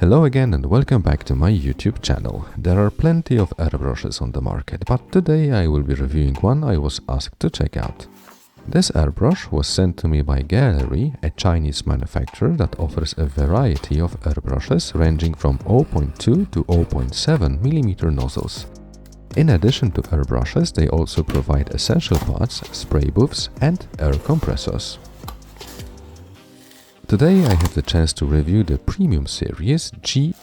Hello again and welcome back to my YouTube channel. There are plenty of airbrushes on the market, but today I will be reviewing one I was asked to check out. This airbrush was sent to me by Gaahleri, a Chinese manufacturer that offers a variety of airbrushes ranging from 0.2 to 0.7 mm nozzles. In addition to airbrushes, they also provide essential parts, spray booths and air compressors. Today I have the chance to review the premium series Gaahleri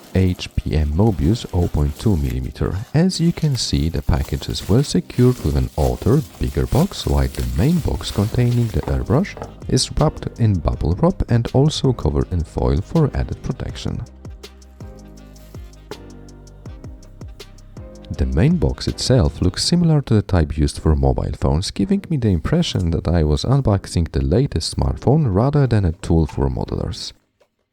Mobius 0.2 mm. As you can see, the package is well secured with an outer, bigger box, while the main box containing the airbrush is wrapped in bubble wrap and also covered in foil for added protection. The main box itself looks similar to the type used for mobile phones, giving me the impression that I was unboxing the latest smartphone rather than a tool for modelers.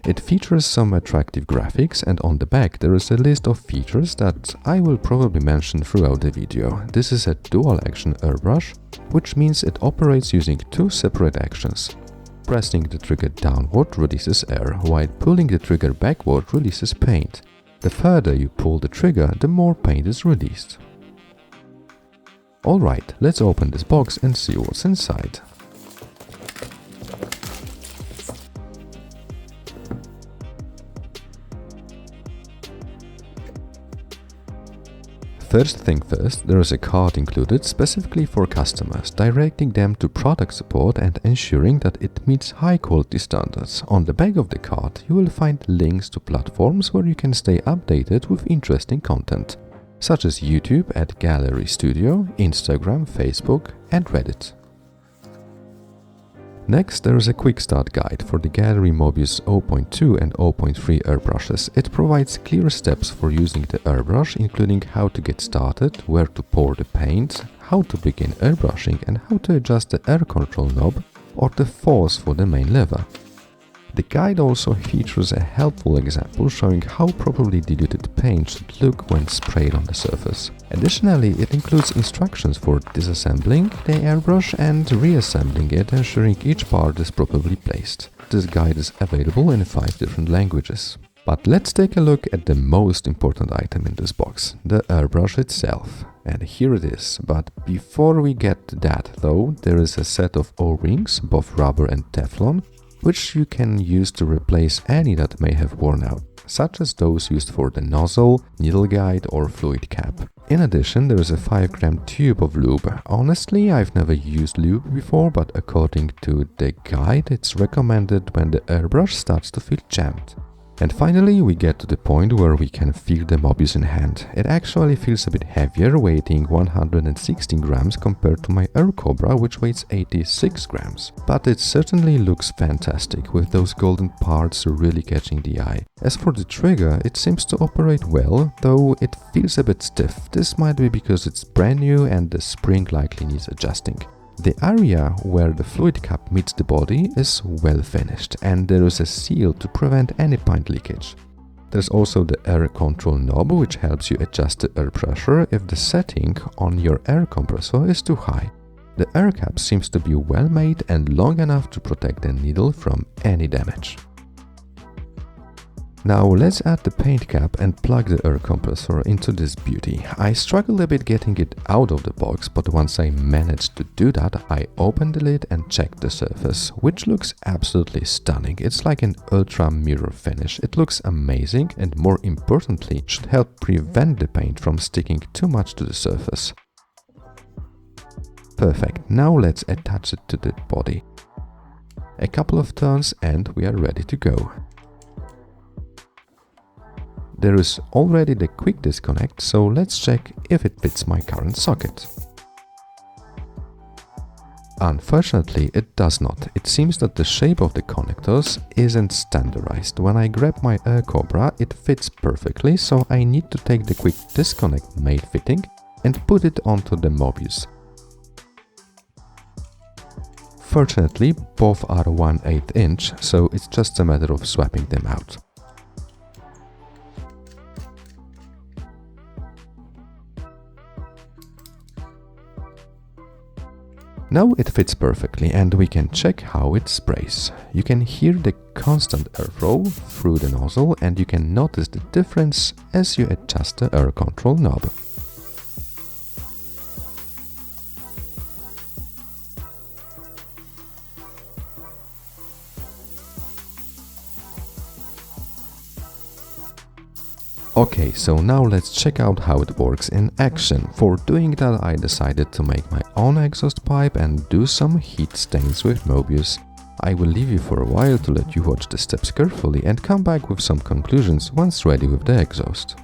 It features some attractive graphics, and on the back there is a list of features that I will probably mention throughout the video. This is a dual action airbrush, which means it operates using two separate actions. Pressing the trigger downward releases air, while pulling the trigger backward releases paint. The further you pull the trigger, the more paint is released. Alright, let's open this box and see what's inside. First thing first, there is a card included specifically for customers, directing them to product support and ensuring that it meets high quality standards. On the back of the card, you will find links to platforms where you can stay updated with interesting content, such as YouTube at Gaahleri Studio, Instagram, Facebook and Reddit. Next, there is a quick start guide for the Gaahleri Mobius 0.2 and 0.3 airbrushes. It provides clear steps for using the airbrush, including how to get started, where to pour the paint, how to begin airbrushing and how to adjust the air control knob or the force for the main lever. The guide also features a helpful example showing how properly diluted paint should look when sprayed on the surface. Additionally, it includes instructions for disassembling the airbrush and reassembling it, ensuring each part is properly placed. This guide is available in 5 different languages. But let's take a look at the most important item in this box, the airbrush itself. And here it is. But before we get to that though, there is a set of O-rings, both rubber and Teflon, which you can use to replace any that may have worn out, such as those used for the nozzle, needle guide or fluid cap. In addition, there is a 5-gram tube of lube. Honestly, I've never used lube before, but according to the guide, it's recommended when the airbrush starts to feel jammed. And finally, we get to the point where we can feel the Mobius in hand. It actually feels a bit heavier, weighing 116 grams compared to my Air Cobra, which weighs 86 grams. But it certainly looks fantastic, with those golden parts really catching the eye. As for the trigger, it seems to operate well, though it feels a bit stiff. This might be because it's brand new and the spring likely needs adjusting. The area where the fluid cap meets the body is well finished, and there is a seal to prevent any paint leakage. There's also the air control knob, which helps you adjust the air pressure if the setting on your air compressor is too high. The air cap seems to be well made and long enough to protect the needle from any damage. Now let's add the paint cap and plug the air compressor into this beauty. I struggled a bit getting it out of the box, but once I managed to do that, I opened the lid and checked the surface, which looks absolutely stunning. It's like an ultra mirror finish. It looks amazing and, more importantly, should help prevent the paint from sticking too much to the surface. Perfect. Now let's attach it to the body. A couple of turns and we are ready to go. There is already the quick disconnect, so let's check if it fits my current socket. Unfortunately, it does not. It seems that the shape of the connectors isn't standardized. When I grab my Air Cobra, it fits perfectly, so I need to take the quick disconnect male fitting and put it onto the Mobius. Fortunately, both are 1/8 inch, so it's just a matter of swapping them out. Now it fits perfectly and we can check how it sprays. You can hear the constant airflow through the nozzle and you can notice the difference as you adjust the air control knob. Okay, so now let's check out how it works in action. For doing that, I decided to make my own exhaust pipe and do some heat stains with Mobius. I will leave you for a while to let you watch the steps carefully and come back with some conclusions once ready with the exhaust.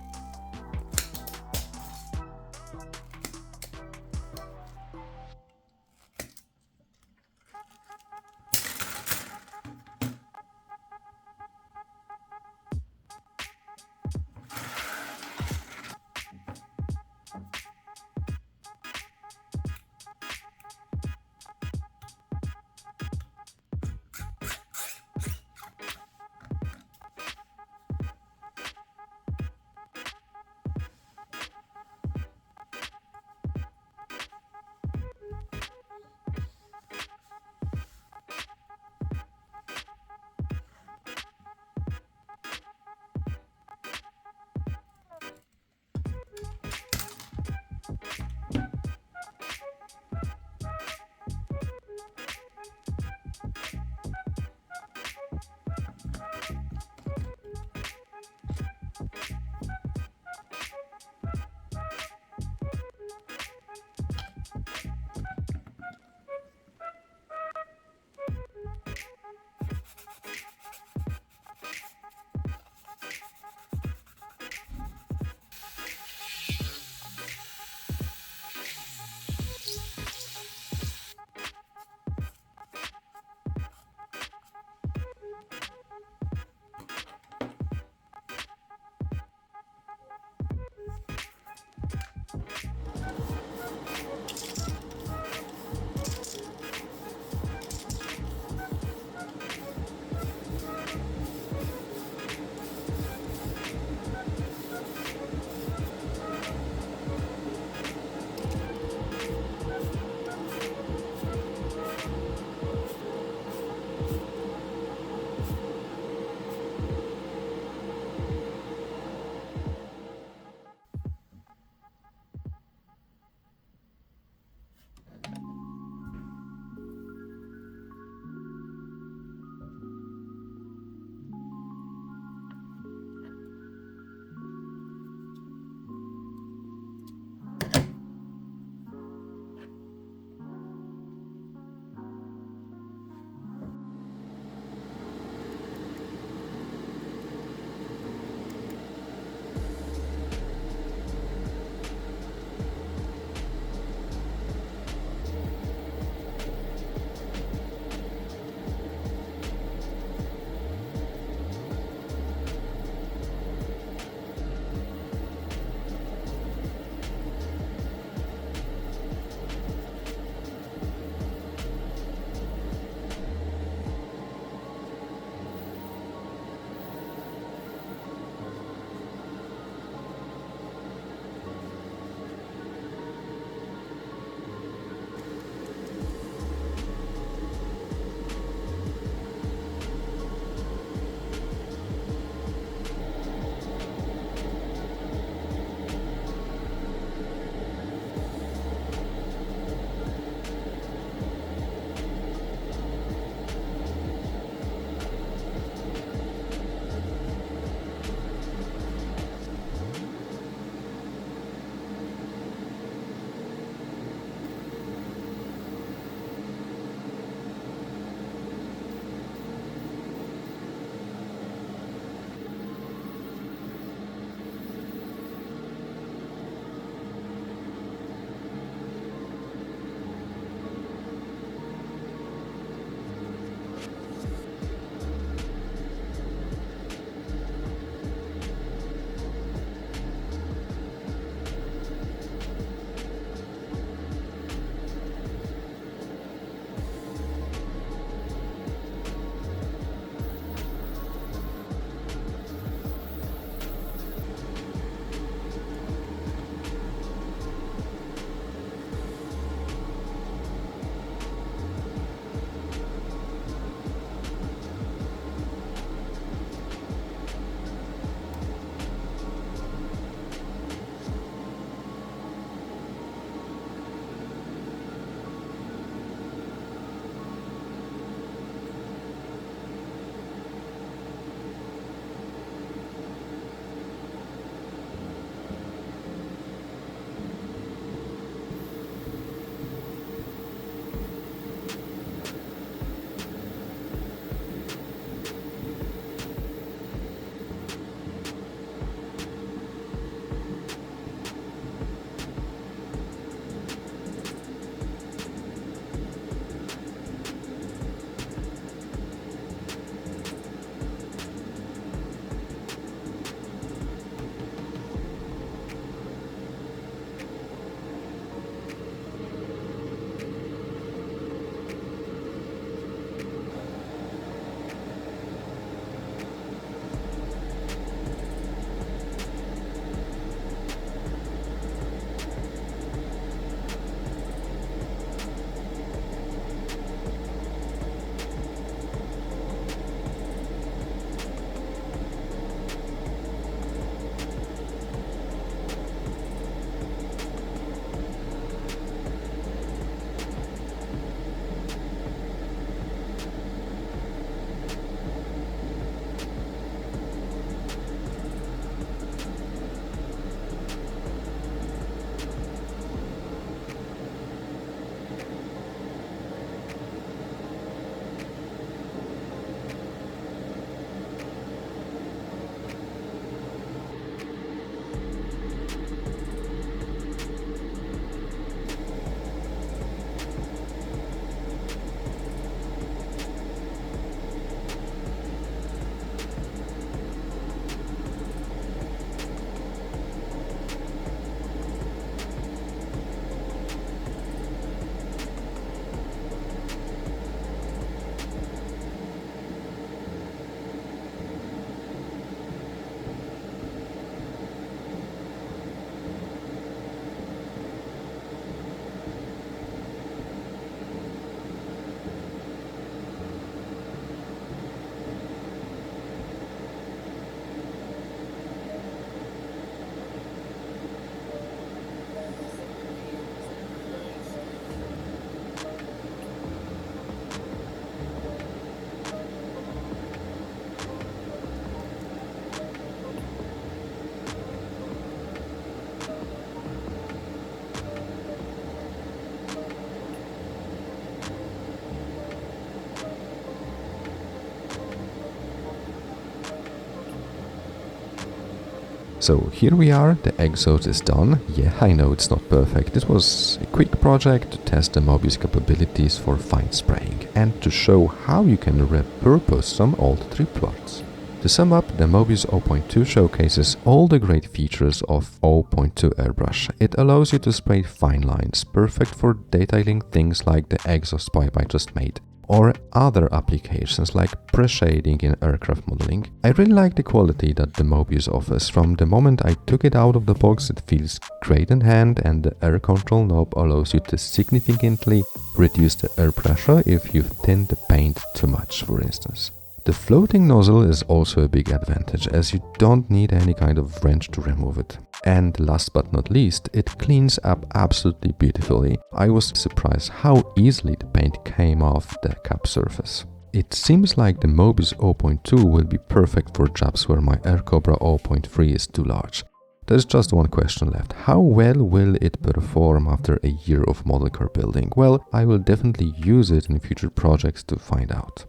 So here we are, the exhaust is done. Yeah, I know it's not perfect. It was a quick project to test the Mobius capabilities for fine spraying and to show how you can repurpose some old trip plots. To sum up, the Mobius 0.2 showcases all the great features of 0.2 Airbrush. It allows you to spray fine lines, perfect for detailing things like the exhaust pipe I just made, or other applications like pre-shading in aircraft modeling. I really like the quality that the Mobius offers. From the moment I took it out of the box, it feels great in hand, and the air control knob allows you to significantly reduce the air pressure if you thin the paint too much, for instance. The floating nozzle is also a big advantage, as you don't need any kind of wrench to remove it. And last but not least, it cleans up absolutely beautifully. I was surprised how easily the paint came off the cap surface. It seems like the Mobius 0.2 will be perfect for jobs where my AirCobra 0.3 is too large. There's just one question left. How well will it perform after a year of model car building? Well, I will definitely use it in future projects to find out.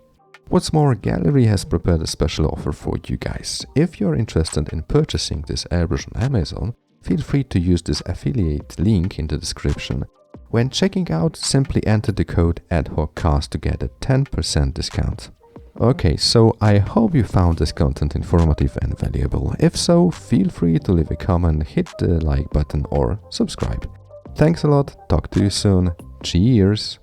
What's more, Gaahleri has prepared a special offer for you guys. If you're interested in purchasing this airbrush on Amazon, feel free to use this affiliate link in the description. When checking out, simply enter the code ADHOCCAST to get a 10% discount. Okay, so I hope you found this content informative and valuable. If so, feel free to leave a comment, hit the like button or subscribe. Thanks a lot, talk to you soon, cheers!